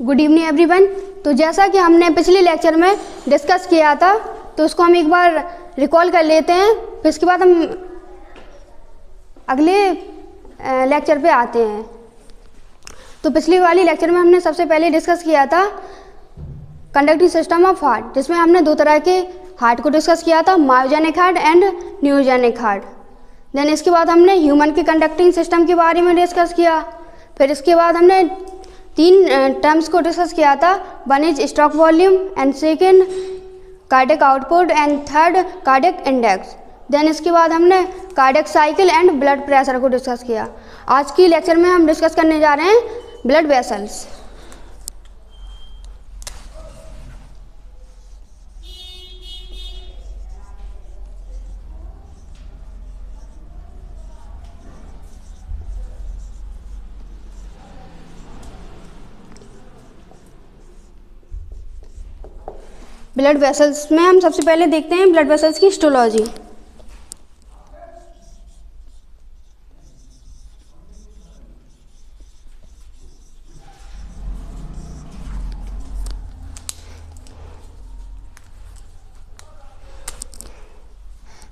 Good evening everyone. तो जैसा कि हमने पिछले लेक्चर में डिस्कस किया था तो उसको हम एक बार रिकॉल कर लेते हैं, फिर इसके बाद हम अगले लेक्चर पे आते हैं। तो पिछली वाली लेक्चर में हमने सबसे पहले डिस्कस किया था कंडक्टिंग सिस्टम ऑफ हार्ट, जिसमें हमने दो तरह के हार्ट को डिस्कस किया था, myogenic heart and neurogenic heart. Then इसके बाद हमने ह्यूमन के कंडक्टिंग सिस्टम के बारे में डिस्कस किया। फिर इसके बाद हमने तीन टर्म्स को डिस्कस किया था, one is stroke volume and second cardiac output and third cardiac index. Then इसके बाद हमने cardiac cycle and blood pressure को डिस्कस किया। आज की लेक्चर में हम डिस्कस करने जा रहे हैं ब्लड वेसल्स। ब्लड वेसल्स में हम सबसे पहले देखते हैं ब्लड वेसल्स की हिस्टोलॉजी।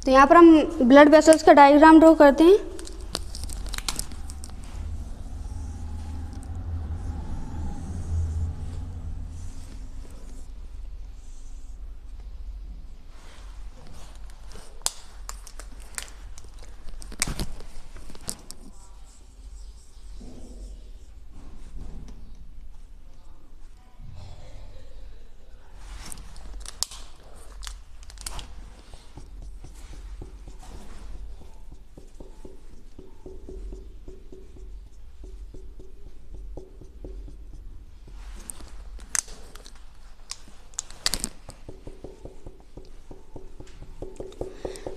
तो यहाँ पर हम ब्लड वेसल्स का डायग्राम ड्रॉ करते हैं।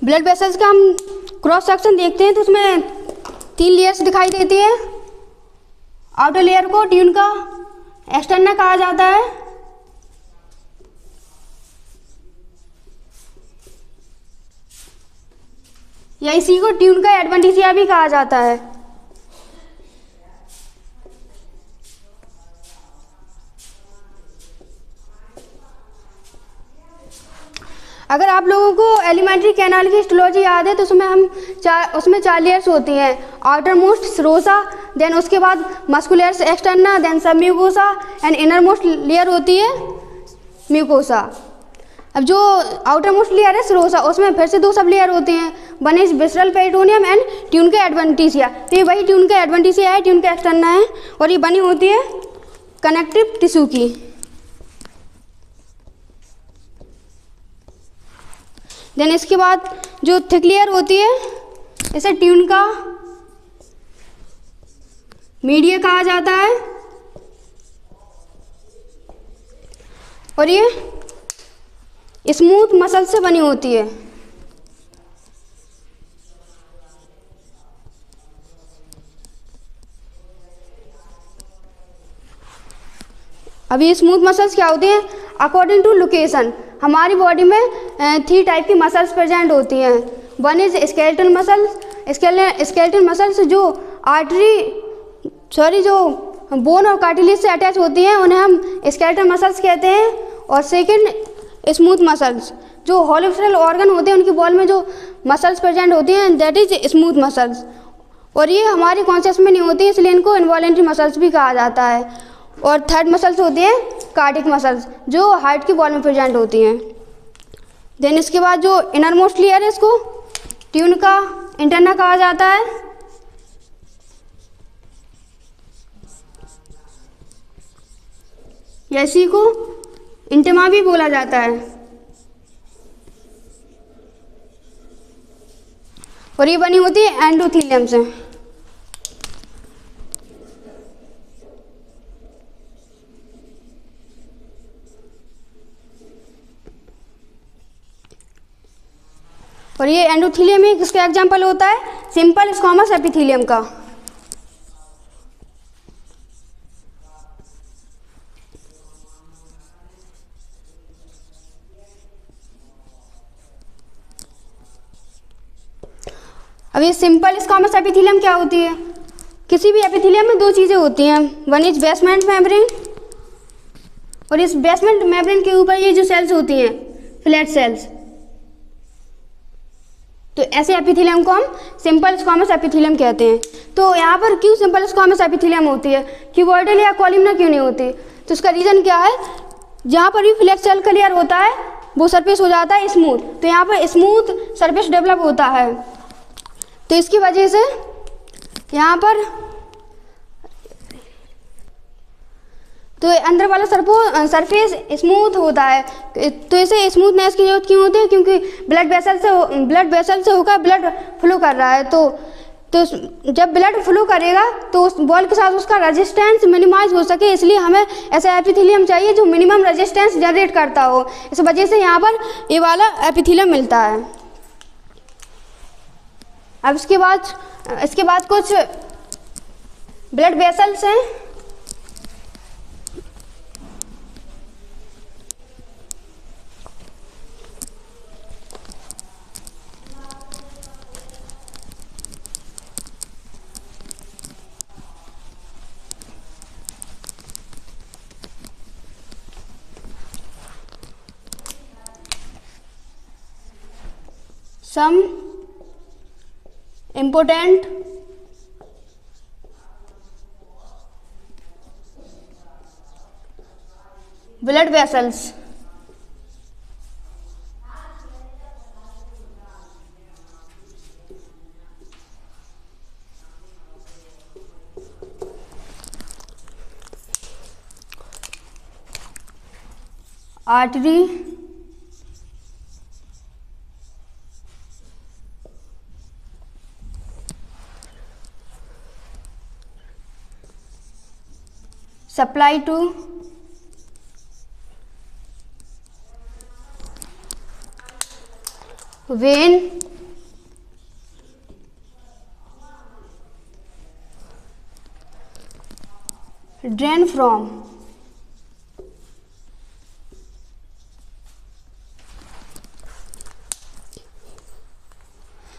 ब्लड वेसल्स का हम क्रॉस सेक्शन देखते हैं तो उसमें तीन लेयर्स दिखाई देती है। आउटर लेयर को ट्यून का एक्सटर्ना कहा जाता है। या इसी को ट्यून का एडवेंटिशिया भी कहा जाता है। अगर आप लोगों को एलिमेंट्री कैनाल की हिस्टोलॉजी याद है तो उसमें चार लेयर्स होती हैं। आउटर मोस्ट सिरोसा, देन उसके बाद मस्कुलर्स एक्सटर्ना, देन सब mucosa and inner most layer होती है म्यूकोसा। अब जो आउटर मोस्ट लेयर है सिरोसा, उसमें फिर से दो सब लेयर होते हैं, one is visceral peritoneum and tune के एडवेंटिशिया। तो ये वही ट्यून का एडवेंटिशिया है, ट्यून का एक्सटर्ना है, और ये बनी होती है कनेक्टिव टिश्यू की। देन इसके बाद जो थिक लेयर होती है इसे ट्यून का मीडिया कहा जाता है, और ये स्मूथ मसल से बनी होती है। अब ये स्मूथ मसल्स क्या होती हैं? अकॉर्डिंग टू लोकेशन हमारी बॉडी में 3 टाइप की मसल्स प्रेजेंट होती हैं। One is skeletal muscles, skeletal muscles जो जो बोन और कार्टिलेज से अटैच होती हैं उन्हें हम स्केलेटल मसल्स कहते हैं। और सेकंड स्मूथ मसल्स, जो हॉलोसेल ऑर्गन होते हैं उनकी बॉल में जो मसल्स प्रेजेंट होती हैं दैट इज स्मूथ मसल्स, और ये हमारे कॉन्शियस में नहीं होती है, इसलिए इनको इनवॉलेंट्री मसल्स भी कहा जाता है। और थर्ड मसल्स होती हैं कार्डियक मसल्स, जो हार्ट की बॉल में प्रेजेंट होती हैं। देन इसके बाद जो इनर मोस्ट लेयर है इसको ट्यून का इंटरना कहा जाता है। या इसी को इंटिमा भी बोला जाता है। और ये बनी होती है एंडोथेलियम से। और ये एंडोथेलियम ही किसका एग्जाम्पल होता है? सिंपल स्क्वामस एपिथेलियम का। अब ये सिंपल स्क्वामस एपिथेलियम क्या होती है? किसी भी एपिथेलियम में दो चीज़ें होती हैं, वन इज बेसमेंट मेम्ब्रेन और इस बेसमेंट मेम्ब्रेन के ऊपर ये जो सेल्स होती हैं फ्लैट सेल्स, तो ऐसे एपिथेलियम को हम सिंपल स्क्वामस एपिथेलियम कहते हैं। तो यहाँ पर क्यों सिंपल स्क्वामस एपिथेलियम होती है, क्यूबॉइडल या कॉलमनर क्यों नहीं होती? तो इसका रीज़न क्या है, जहाँ पर भी फ्लैट सेल क्लियर होता है वो सरफेस हो जाता है स्मूथ, तो यहाँ पर स्मूथ सरफेस डेवलप होता है, तो इसकी वजह से यहाँ पर तो अंदर वाला सरफेस स्मूथ होता है। तो इसे स्मूथनेस की जरूरत क्यों होती है, क्योंकि ब्लड वेसल से होकर ब्लड फ्लो कर रहा है, तो जब ब्लड फ्लो करेगा तो उस बॉल के साथ उसका रेजिस्टेंस मिनिमाइज हो सके, इसलिए हमें ऐसा एपिथेलियम चाहिए जो मिनिमम रेजिस्टेंस जनरेट करता हो। इस वजह से यहाँ पर ये वाला एपिथेलियम मिलता है। अब इसके बाद कुछ ब्लड वेसल्स हैं। Some important blood vessels. Artery, supply to vein, drain from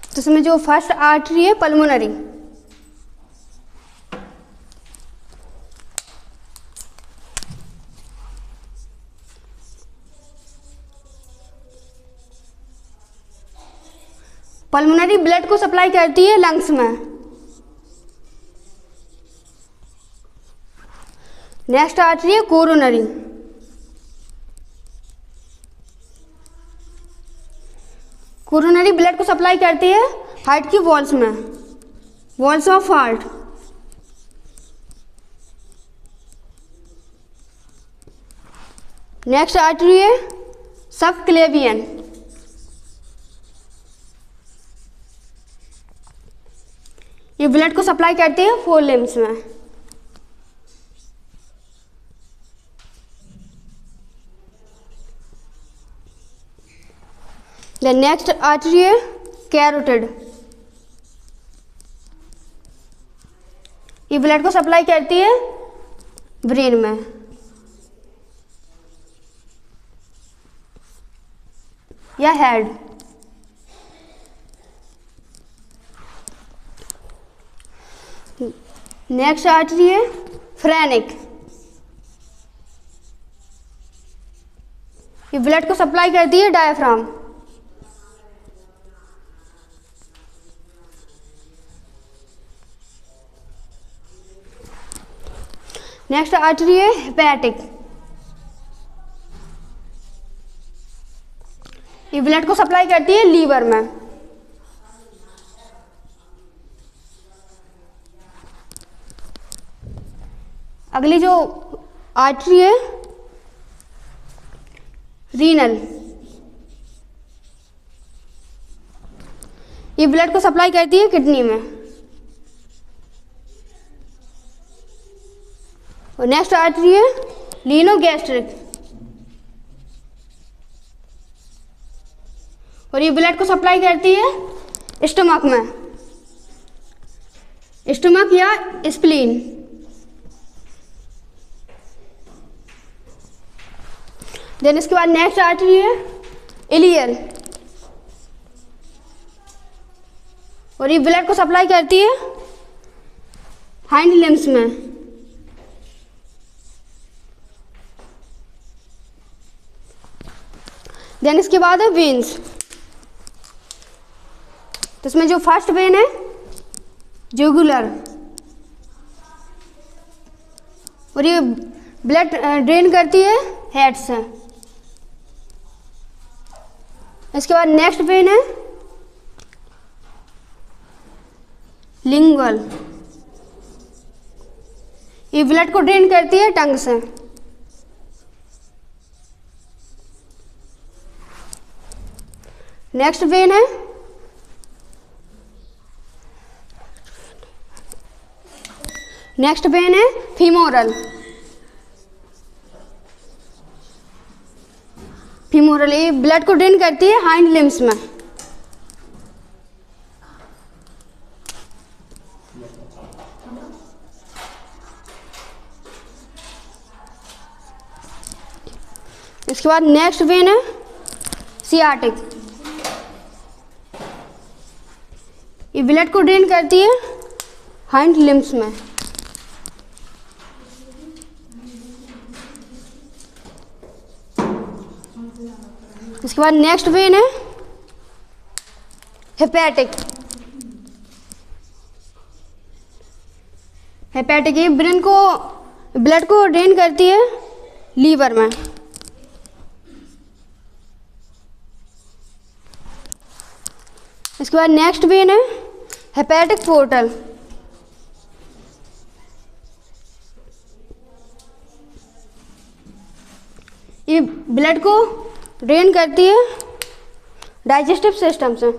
तो इसमें जो फर्स्ट आर्टरी है पल्मोनरी, पल्मोनरी ब्लड को सप्लाई करती है लंग्स में। नेक्स्ट आर्टरी है कोरोनरी, कोरोनरी ब्लड को सप्लाई करती है हार्ट की वॉल्स में, walls of heart. Next artery है सबक्लेवियन, ये ब्लड को सप्लाई करती है फोर लिम्स में। नेक्स्ट आर्टरी है कैरोटिड, ये ब्लड को सप्लाई करती है ब्रेन में। या हेड। नेक्स्ट आर्टरी है फ्रेनिक, ये ब्लड को सप्लाई करती है डायफ्राम। नेक्स्ट आर्टरी है हेपेटिक, ये ब्लड को सप्लाई करती है लीवर में। अगली जो आर्टरी है रीनल, ये ब्लड को सप्लाई करती है किडनी में। और नेक्स्ट आर्टरी है लीनोगैस्ट्रिक, और ये ब्लड को सप्लाई करती है स्टमक में, स्टमक या स्प्लीन। देन इसके बाद नेक्स्ट आर्टरी है इलियल, और ये ब्लड को सप्लाई करती है हाइंड लिम्स में। देन इसके बाद है वेन्स। तो इसमें जो फर्स्ट वेन है जुगुलर, और ये ब्लड ड्रेन करती है हेड से। इसके बाद नेक्स्ट वेन है लिंगुअल, ये ब्लड को ड्रेन करती है टंग से। नेक्स्ट वेन है फीमोरल। फीमोरल ये ब्लड को ड्रेन करती है हाइंड लिम्स में। इसके बाद नेक्स्ट वेन है सियाटिक, ये ब्लड को ड्रेन करती है हाइंड लिम्स में। इसके बाद नेक्स्ट वेन है हेपेटिक। हेपेटिक ये ब्लड को ड्रेन करती है लीवर में। इसके बाद नेक्स्ट वेन है हेपेटिक पोर्टल, ये ब्लड को ड्रेन करती है डाइजेस्टिव सिस्टम से।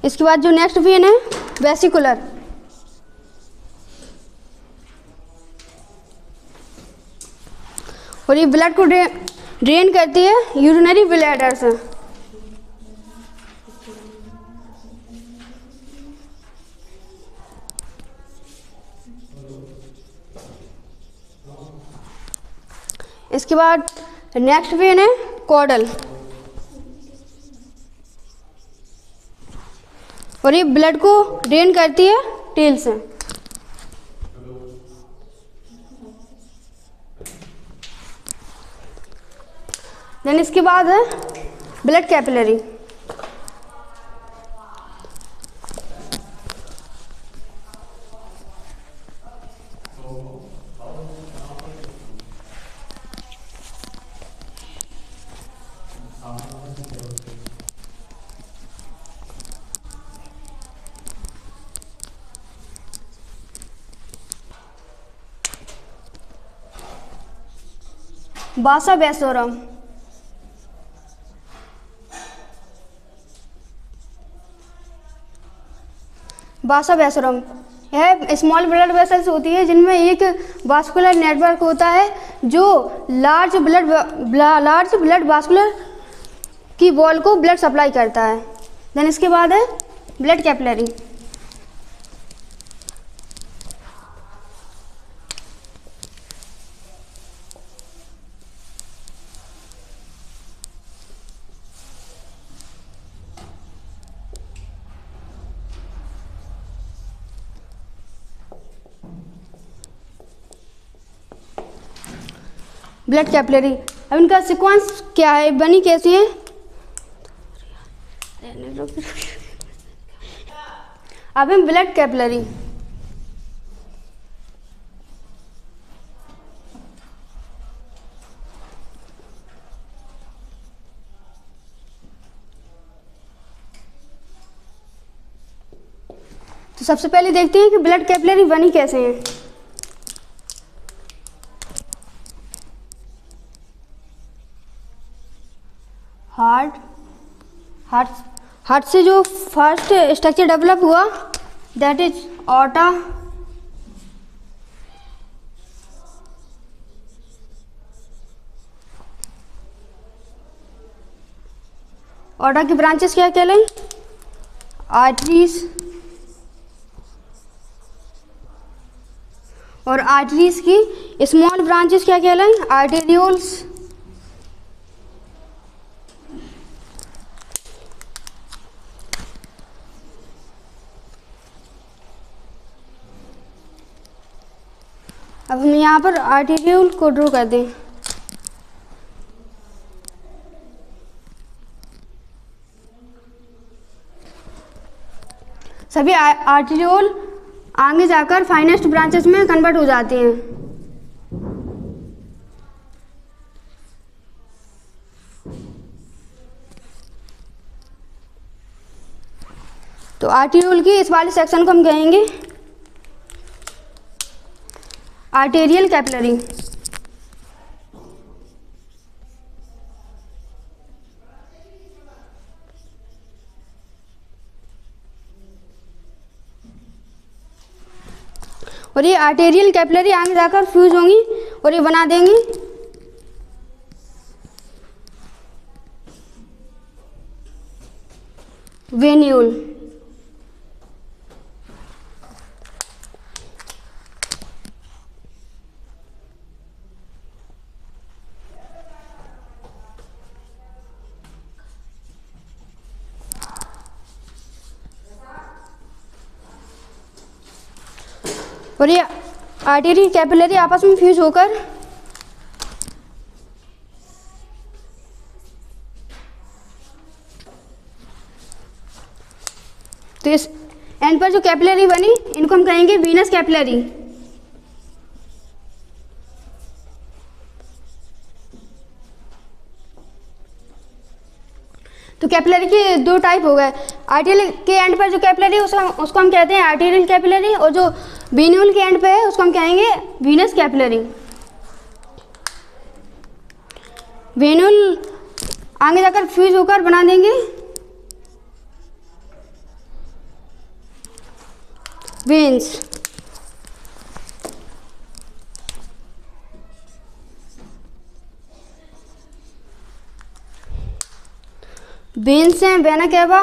इसके बाद जो नेक्स्ट वेन है वेसिकुलर, और ये ब्लड को ड्रेन करती है यूरिनरी ब्लैडर से। इसके बाद नेक्स्ट वेन है कॉर्डल, और ये ब्लड को ड्रेन करती है टेल से। देन इसके बाद है ब्लड कैपिलरी, वासा वेसोरम, वासा वेसोरम यह स्मॉल ब्लड वेसल्स होती है जिनमें एक वास्कुलर नेटवर्क होता है जो लार्ज ब्लड वास्कुलर की वॉल को ब्लड सप्लाई करता है। देन इसके बाद है ब्लड कैपिलरी, ब्लड कैपिलरी। अब इनका सीक्वेंस क्या है, बनी कैसी है? अब हम ब्लड कैपिलरी, तो सबसे पहले देखते हैं कि ब्लड कैपिलरी बनी कैसे हैं। हार्ट से जो फर्स्ट स्ट्रक्चर डेवलप हुआ दैट इज ऑर्टा, ऑर्टा की ब्रांचेस क्या कहलाएं? आर्टरीज, और आर्टरीज की स्मॉल ब्रांचेस क्या कहलाएं? आर्टेरियोल्स। अब हम यहाँ पर आर्टेरियोल को ड्रॉ कर दें। सभी आर्टेरियोल आगे जाकर फाइनेस्ट ब्रांचेस में कन्वर्ट हो जाते हैं। तो आर्टेरियोल की इस वाले सेक्शन को हम कहेंगे आर्टेरियल कैपिलरी। और ये आर्टेरियल कैपिलरी आगे जाकर फ्यूज होंगी और ये बना देंगी वेन्यूल। और ये आर्टेरी कैपिलरी आपस में फ्यूज होकर तो इस एंड पर जो कैपिलरी बनी इनको हम कहेंगे वीनस कैपिलरी। तो कैपिलरी के दो टाइप हो गए। आर्टेरियल के एंड पर जो कैपिलरी है उसको हम कहते हैं आर्टेरियल कैपिलरी, और जो वेन्यूल के एंड पे है उसको हम कहेंगे वीनस कैपिलरी। वेन्यूल आगे जाकर फ्यूज होकर बना देंगे वेन्स। वेन्स हैं vena cava,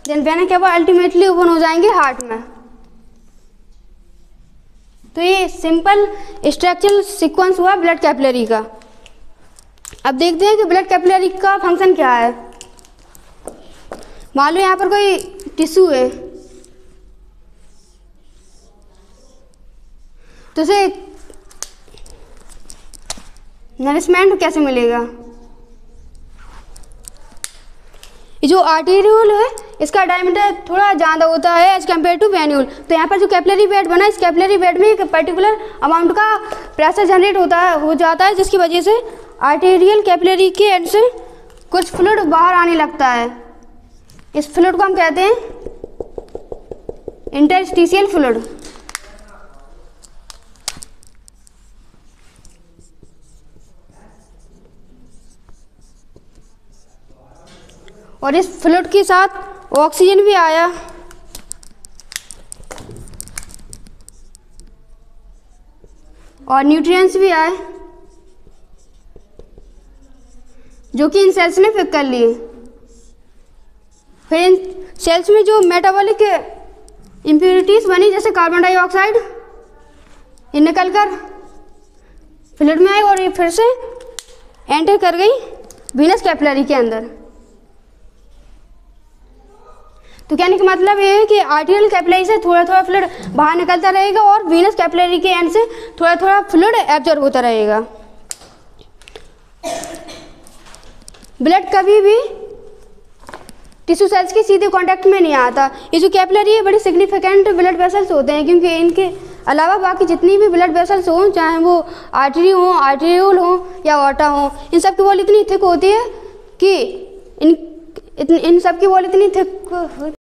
then vena cava ultimately open हो जाएंगे हार्ट में। तो ये सिंपल स्ट्रक्चरल सीक्वेंस हुआ ब्लड कैपिलरी का। अब देखते हैं कि ब्लड कैपिलरी का फंक्शन क्या है। मान लो यहाँ पर कोई टिश्यू है, तो उसे नरिशमेंट कैसे मिलेगा। ये जो आर्टेरियोल है इसका डायमीटर थोड़ा ज़्यादा होता है एज कम्पेयर टू वेन्यूल। तो यहाँ पर जो कैपिलरी बेड बना, इस कैपिलरी बेड में एक पर्टिकुलर अमाउंट का प्रेशर जनरेट हो जाता है, जिसकी वजह से आर्टेरियल कैपिलरी के एंड से कुछ फ्लूइड बाहर आने लगता है। इस फ्लूइड को हम कहते हैं इंटरस्टिशियल फ्लूइड। और इस फ्लूइड के साथ ऑक्सीजन भी आया, और न्यूट्रिएंट्स भी आए जो कि इन सेल्स ने पिक कर लिए। फिर इन सेल्स में जो मेटाबॉलिक इम्प्योरिटीज बनी जैसे कार्बन डाइऑक्साइड, ये निकल कर फ्लूइड में आई और ये फिर से एंटर कर गई वीनस कैपिलरी के अंदर। तो कहने का मतलब ये है कि आर्टेरियल कैपिलरी से थोड़ा थोड़ा फ्लूइड बाहर निकलता रहेगा और वीनस कैपिलरी के एंड से थोड़ा थोड़ा फ्लूइड एब्जॉर्ब होता रहेगा। ब्लड कभी भी टिश्यू सेल्स के सीधे कांटेक्ट में नहीं आता। ये जो कैपिलरी है बड़े सिग्निफिकेंट ब्लड वेसल्स होते हैं, क्योंकि इनके अलावा बाकी जितनी भी ब्लड वेसल्स हों, चाहे वो आर्टरी हो, आर्टेरियोल हो या ऑर्टा हो, इन सब की वॉल इतनी थिक होती है कि इन सब की वॉल इतनी थिक